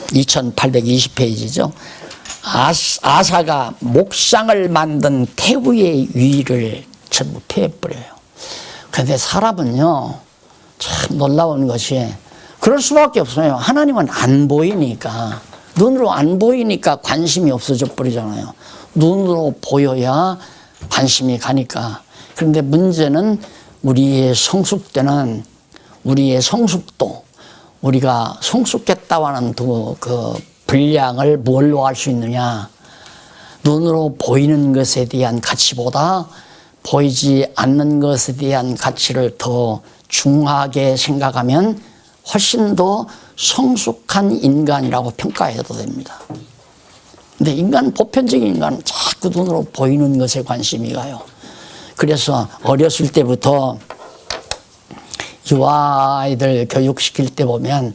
2820페이지죠. 아사가 목상을 만든 태우의 위를 전부 패해버려요. 그런데 사람은요, 참 놀라운 것이 그럴 수밖에 없어요. 하나님은 안 보이니까, 눈으로 안 보이니까 관심이 없어져 버리잖아요. 눈으로 보여야 관심이 가니까. 그런데 문제는 우리의 성숙되는, 우리의 성숙도, 우리가 성숙했다고 하는 그 분량을 뭘로 알 수 있느냐. 눈으로 보이는 것에 대한 가치보다 보이지 않는 것에 대한 가치를 더 중하게 생각하면 훨씬 더 성숙한 인간이라고 평가해도 됩니다. 근데 보편적인 인간은 자꾸 눈으로 보이는 것에 관심이 가요. 그래서 어렸을 때부터 유아아이들 교육시킬 때 보면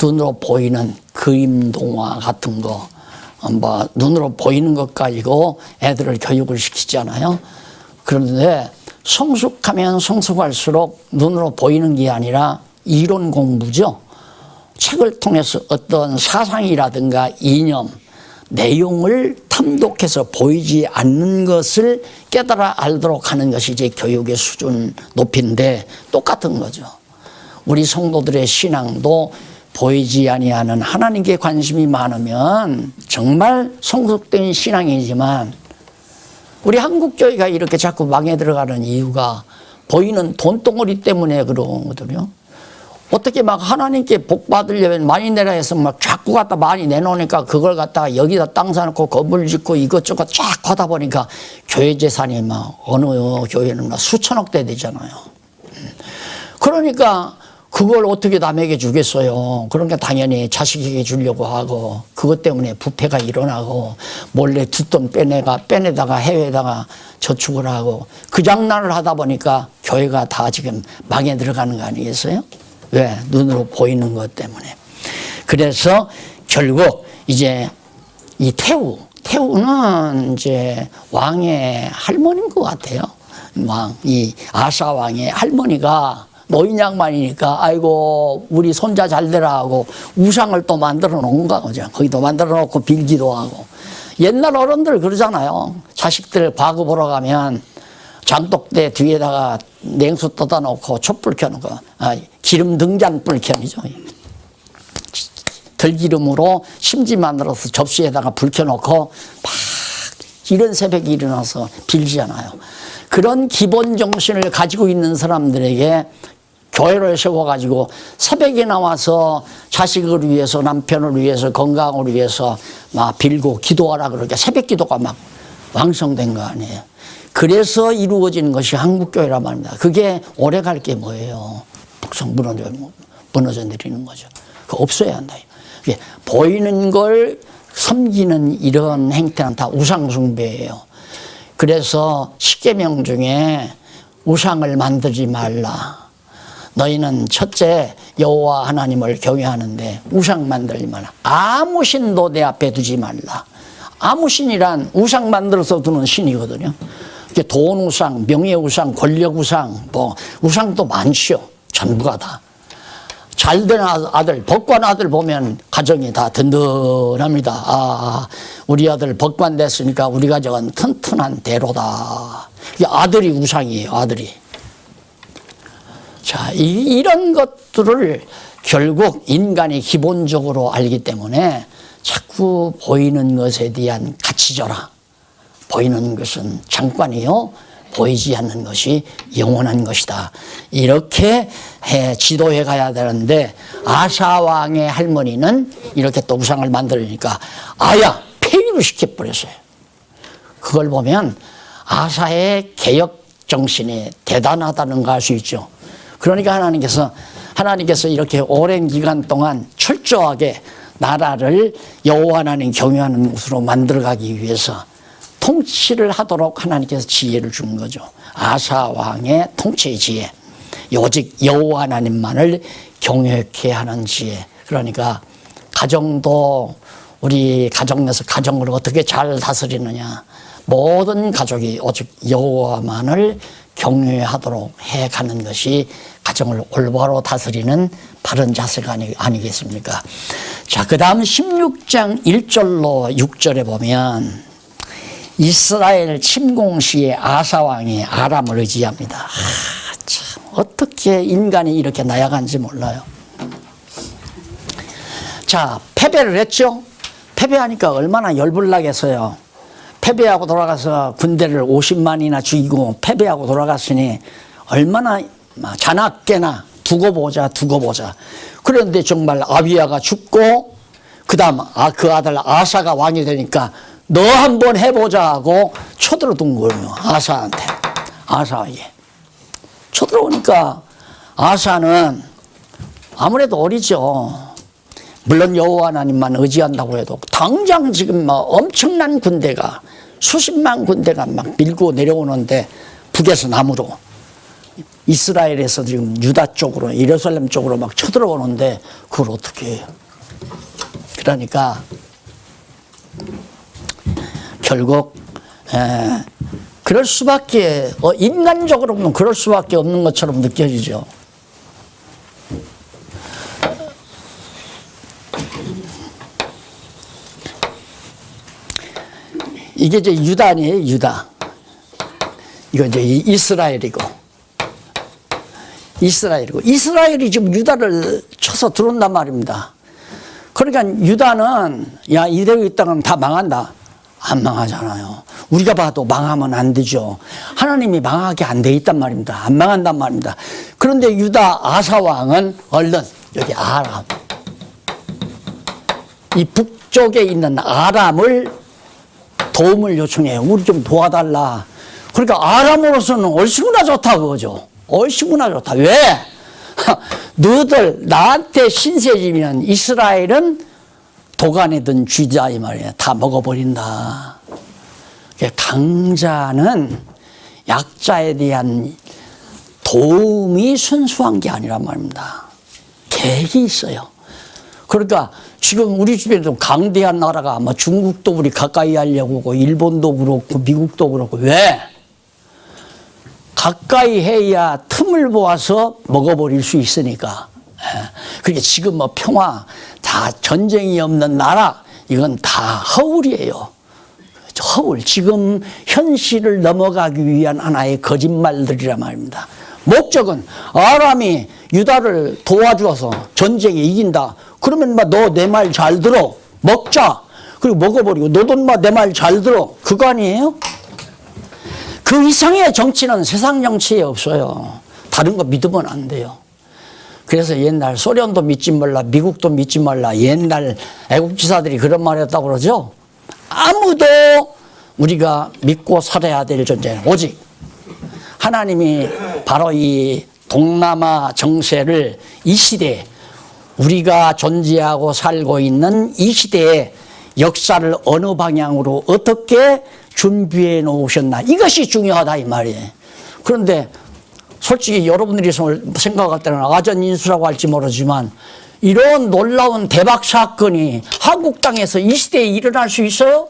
눈으로 보이는 그림 동화 같은 거, 눈으로 보이는 것 가지고 애들을 교육을 시키잖아요. 그런데 성숙하면 성숙할수록 눈으로 보이는 게 아니라 이론 공부죠. 책을 통해서 어떤 사상이라든가 이념, 내용을 탐독해서 보이지 않는 것을 깨달아 알도록 하는 것이 이제 교육의 수준 높이인데 똑같은 거죠. 우리 성도들의 신앙도 보이지 아니하는 하나님께 관심이 많으면 정말 성숙된 신앙이지만, 우리 한국교회가 이렇게 자꾸 망해 들어가는 이유가 보이는 돈덩어리 때문에 그러거든요. 어떻게 막 하나님께 복 받으려면 많이 내라 해서 막 자꾸 갖다 많이 내놓으니까 그걸 갖다가 여기다 땅 사놓고 건물 짓고 이것저것 쫙 하다 보니까 교회 재산이 막 어느 교회는 막 수천억 대 되잖아요. 그러니까 그걸 어떻게 남에게 주겠어요. 그러니까 당연히 자식에게 주려고 하고, 그것 때문에 부패가 일어나고 몰래 뒷돈 빼내다가 해외에다가 저축을 하고, 그 장난을 하다 보니까 교회가 다 지금 망해 들어가는 거 아니겠어요? 왜? 눈으로 보이는 것 때문에. 그래서 결국 이제 이 태우는 이제 왕의 할머니인 것 같아요. 이 아사 왕의 할머니가 노인 양반이니까 아이고 우리 손자 잘 되라 하고 우상을 또 만들어 놓은 거죠. 거기도 만들어 놓고 빌기도 하고. 옛날 어른들 그러잖아요. 자식들 과거 보러 가면 장독대 뒤에다가 냉수 떠다 놓고 촛불 켜놓고, 기름 등잔 불 켜이죠. 들기름으로 심지 만들어서 접시에다가 불 켜놓고 막 이런 새벽에 일어나서 빌잖아요. 그런 기본 정신을 가지고 있는 사람들에게 교회를 세워가지고 새벽에 나와서 자식을 위해서, 남편을 위해서, 건강을 위해서 막 빌고 기도하라 그러니까 새벽 기도가 막 왕성된 거 아니에요. 그래서 이루어지는 것이 한국교회란 말입니다. 그게 오래 갈 게 뭐예요? 북성 무너져 내리는 거죠. 그거 없어야 한다. 보이는 걸 섬기는 이런 행태는 다 우상숭배예요. 그래서 십계명 중에 우상을 만들지 말라. 너희는 첫째 여호와 하나님을 경외하는데 우상 만들지 말라. 아무 신도 내 앞에 두지 말라. 아무 신이란 우상 만들어서 두는 신이거든요. 돈 우상, 명예 우상, 권력 우상, 우상도 많죠. 전부가 다. 잘된 아들, 복관 아들 보면 가정이 다 든든합니다. 아, 우리 아들 복관 됐으니까 우리 가정은 튼튼한 대로다. 아들이 우상이에요, 아들이. 자, 이런 것들을 결국 인간이 기본적으로 알기 때문에 자꾸 보이는 것에 대한 가치져라. 보이는 것은 잠깐이요, 보이지 않는 것이 영원한 것이다. 이렇게 지도해 가야 되는데, 아사 왕의 할머니는 이렇게 또 우상을 만들으니까 아야 폐위를 시켜버렸어요. 그걸 보면 아사의 개혁 정신이 대단하다는 걸 알 수 있죠. 그러니까 하나님께서 이렇게 오랜 기간 동안 철저하게 나라를 여호와 하나님 경외하는 곳으로 만들어가기 위해서 통치를 하도록 하나님께서 지혜를 준 거죠. 아사 왕의 통치의 지혜, 오직 여호와 하나님만을 경외케 하는 지혜. 그러니까 가정도, 우리 가정에서 가정을 어떻게 잘 다스리느냐, 모든 가족이 오직 여호와만을 경외하도록 해가는 것이 가정을 올바로 다스리는 바른 자세가 아니겠습니까? 자, 그 다음 16장 1절로 6절에 보면 이스라엘 침공시에 아사왕이 아람을 의지합니다. 참, 어떻게 인간이 이렇게 나약한지 몰라요. 자, 패배를 했죠? 패배하니까 얼마나 열불나겠어요. 패배하고 돌아가서 군대를 50만이나 죽이고 패배하고 돌아갔으니 얼마나 자나깨나 두고 보자. 그런데 정말 아비야가 죽고 그 다음 그 아들 아사가 왕이 되니까 너 한번 해보자 하고 쳐들어둔 거예요. 아사에게. 쳐들어오니까 아사는 아무래도 어리죠. 물론 여호와 하나님만 의지한다고 해도 당장 지금 엄청난 군대가, 수십만 군대가 막 밀고 내려오는데, 북에서 남으로 이스라엘에서 지금 유다 쪽으로, 예루살렘 쪽으로 막 쳐들어오는데 그걸 어떻게 해요? 그러니까 결국 그럴 수밖에, 인간적으로 보면 그럴 수밖에 없는 것처럼 느껴지죠. 이게 이제 유다 아니에요, 유다. 이거 이제 이스라엘이고. 이스라엘이 지금 유다를 쳐서 들어온단 말입니다. 그러니까 유다는 야, 이대로 있다가는 다 망한다. 안 망하잖아요. 우리가 봐도 망하면 안 되죠. 하나님이 망하게 안 돼 있단 말입니다. 안 망한단 말입니다. 그런데 유다 아사왕은 얼른 여기 아람, 이 북쪽에 있는 아람을 도움을 요청해요. 우리 좀 도와달라. 그러니까 아람으로서는 얼씨구나 좋다 그거죠. 얼씨구나 좋다. 왜? 너희들 나한테 신세지면 이스라엘은 도간이든 쥐자 이 말이야. 다 먹어버린다. 강자는 약자에 대한 도움이 순수한 게 아니란 말입니다. 계획이 있어요. 그러니까 지금 우리 주변에도 강대한 나라가 중국도 우리 가까이 하려고 하고 일본도 그렇고 미국도 그렇고. 왜? 가까이 해야 틈을 보아서 먹어버릴 수 있으니까. 그러니까 지금 평화, 다 전쟁이 없는 나라, 이건 다 허울이에요. 허울. 지금 현실을 넘어가기 위한 하나의 거짓말들이란 말입니다. 목적은 아람이 유다를 도와주어서 전쟁에 이긴다. 그러면 너 내 말 잘 들어. 먹자. 그리고 먹어버리고 너도 내 말 잘 들어. 그거 아니에요? 그 이상의 정치는 세상 정치에 없어요. 다른 거 믿으면 안 돼요. 그래서 옛날 소련도 믿지 말라, 미국도 믿지 말라, 옛날 애국지사들이 그런 말 했다고 그러죠. 아무도 우리가 믿고 살아야 될 존재는 오직 하나님이 바로 이 동남아 정세를 이 시대에, 우리가 존재하고 살고 있는 이 시대에 역사를 어느 방향으로 어떻게 준비해 놓으셨나, 이것이 중요하다 이 말이에요. 그런데 솔직히 여러분들이 생각할 때는 아전인수라고 할지 모르지만 이런 놀라운 대박 사건이 한국 땅에서 이 시대에 일어날 수 있어요?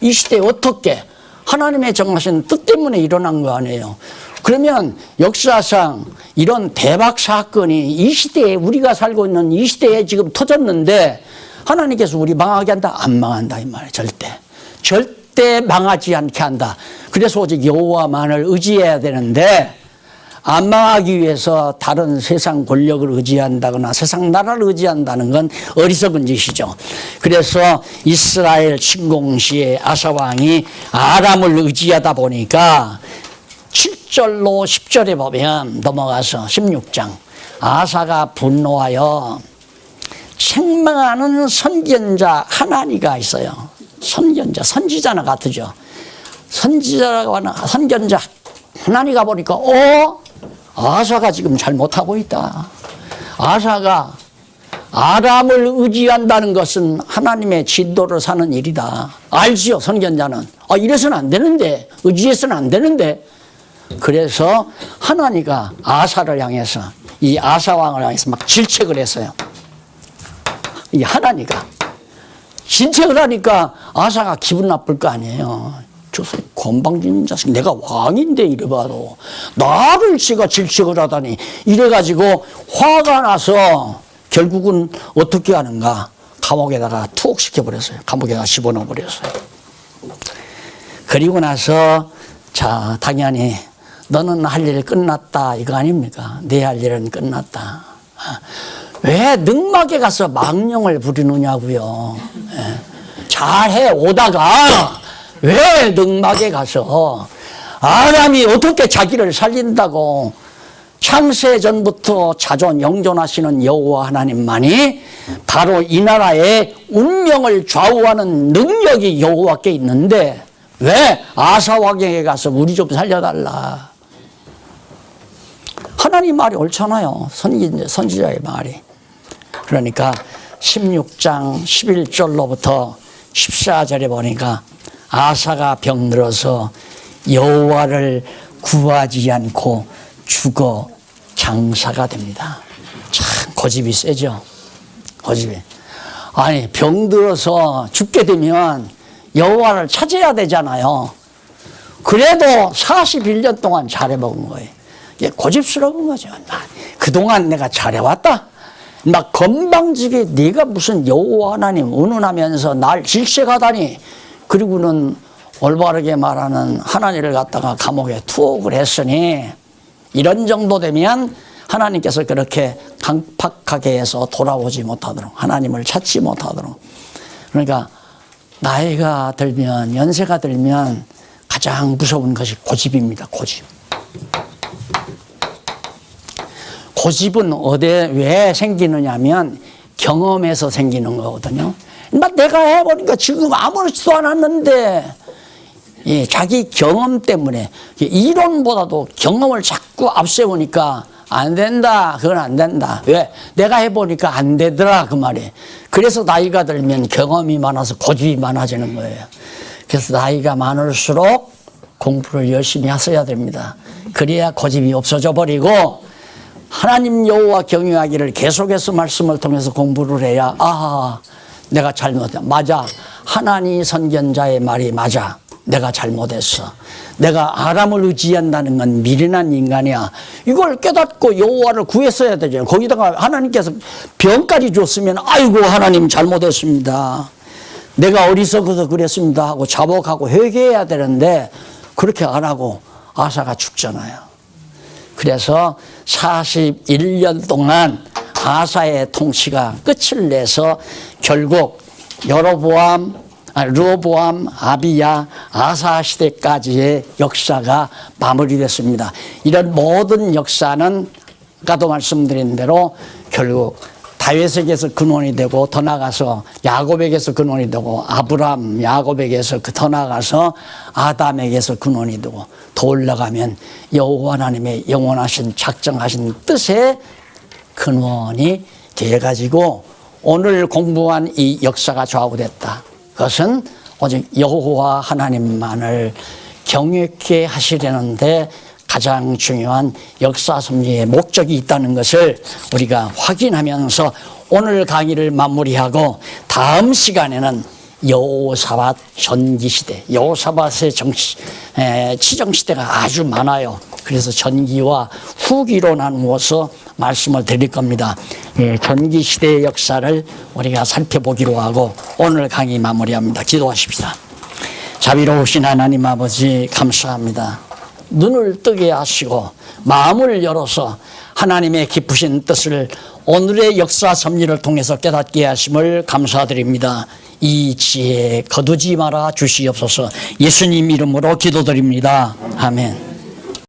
이 시대에 어떻게? 하나님의 정하신 뜻 때문에 일어난 거 아니에요. 그러면 역사상 이런 대박 사건이 이 시대에 우리가 살고 있는 이 시대에 지금 터졌는데 하나님께서 우리 망하게 한다? 안 망한다 이 말이에요. 절대 망하지 않게 한다. 그래서 오직 여호와만을 의지해야 되는데 안 망하기 위해서 다른 세상 권력을 의지한다거나 세상 나라를 의지한다는 건 어리석은 짓이죠. 그래서 이스라엘 침공 시에 아사 왕이 아람을 의지하다 보니까 7절로 10절에 보면 넘어가서 16장 아사가 분노하여 책망하는 선견자 하나니가 있어요. 선지자나 같으죠. 선견자 하나니가 보니까 아사가 지금 잘못하고 있다. 아사가 아람을 의지한다는 것은 하나님의 진도를 사는 일이다. 알지요, 선견자는. 이래서는 안 되는데, 의지해서는 안 되는데. 그래서 하나니가 아사를 향해서, 이 아사 왕을 향해서 막 질책을 했어요. 이 하나니가. 질책을 하니까 아사가 기분 나쁠 거 아니에요. 저 건방진 자식, 내가 왕인데 이래봐도 나를 지가 질책을 하다니 이래가지고 화가 나서 결국은 어떻게 하는가? 감옥에다가 투옥시켜버렸어요. 감옥에다가 집어넣어버렸어요. 그리고 나서 자 당연히 너는 할 일 끝났다 이거 아닙니까? 네 할 일은 끝났다. 왜 능막에 가서 망령을 부리느냐고요. 잘해 오다가 왜 능막에 가서 아람이 어떻게 자기를 살린다고. 창세전부터 자존 영존하시는 여호와 하나님만이 바로 이 나라의 운명을 좌우하는 능력이 여호와께 있는데 왜 아사 왕에게 가서 우리 좀 살려달라. 하나님 말이 옳잖아요. 선지자의 말이. 그러니까 16장 11절로부터 14절에 보니까 아사가 병들어서 여호와를 구하지 않고 죽어 장사가 됩니다. 참 고집이 세죠. 고집이. 아니 병들어서 죽게 되면 여호와를 찾아야 되잖아요. 그래도 41년 동안 잘해먹은 거예요. 이게 고집스러운 거죠. 그동안 내가 잘해왔다. 막 건방지게 네가 무슨 여호와 하나님 운운하면서 날 질색하다니. 그리고는 올바르게 말하는 하나님을 갖다가 감옥에 투옥을 했으니 이런 정도 되면 하나님께서 그렇게 강팍하게 해서 돌아오지 못하도록 하나님을 찾지 못하도록. 그러니까 나이가 들면 연세가 들면 가장 무서운 것이 고집입니다. 고집. 고집은 왜 생기느냐 하면 경험에서 생기는 거거든요. 내가 해보니까 지금 아무렇지도 않았는데 자기 경험 때문에 이론보다도 경험을 자꾸 앞세우니까 안 된다. 그건 안 된다. 왜? 내가 해보니까 안 되더라. 그 말이. 그래서 나이가 들면 경험이 많아서 고집이 많아지는 거예요. 그래서 나이가 많을수록 공부를 열심히 하셔야 됩니다. 그래야 고집이 없어져 버리고 하나님 여호와 경외하기를 계속해서 말씀을 통해서 공부를 해야 내가 잘못했다. 맞아. 하나님 선견자의 말이 맞아. 내가 잘못했어. 내가 아람을 의지한다는 건 미련한 인간이야. 이걸 깨닫고 여호와를 구했어야 되죠. 거기다가 하나님께서 병까지 줬으면 아이고 하나님 잘못했습니다. 내가 어리석어서 그랬습니다 하고 자복하고 회개해야 되는데 그렇게 안 하고 아사가 죽잖아요. 그래서 41년 동안 아사의 통치가 끝을 내서 결국 르호보암, 아비야, 아사 시대까지의 역사가 마무리됐습니다. 이런 모든 역사는 아까도 말씀드린 대로 결국 다윗에게서 근원이 되고 더 나가서 야곱에게서 근원이 되고 아브람, 야곱에게서 더 나가서 아담에게서 근원이 되고 더 올라가면 여호와 하나님의 영원하신 작정하신 뜻의 근원이 돼가지고 오늘 공부한 이 역사가 좌우됐다. 그것은 오직 여호와 하나님만을 경외케 하시려는데 가장 중요한 역사 섭리의 목적이 있다는 것을 우리가 확인하면서 오늘 강의를 마무리하고 다음 시간에는 여호사밧 전기시대, 여호사밧의 치정시대가 아주 많아요. 그래서 전기와 후기로 나누어서 말씀을 드릴 겁니다. 예, 전기 시대의 역사를 우리가 살펴보기로 하고 오늘 강의 마무리합니다. 기도하십시다. 자비로우신 하나님 아버지 감사합니다. 눈을 뜨게 하시고 마음을 열어서 하나님의 기쁘신 뜻을 오늘의 역사 섭리를 통해서 깨닫게 하심을 감사드립니다. 이 지혜 거두지 말아 주시옵소서. 예수님 이름으로 기도드립니다. 아멘.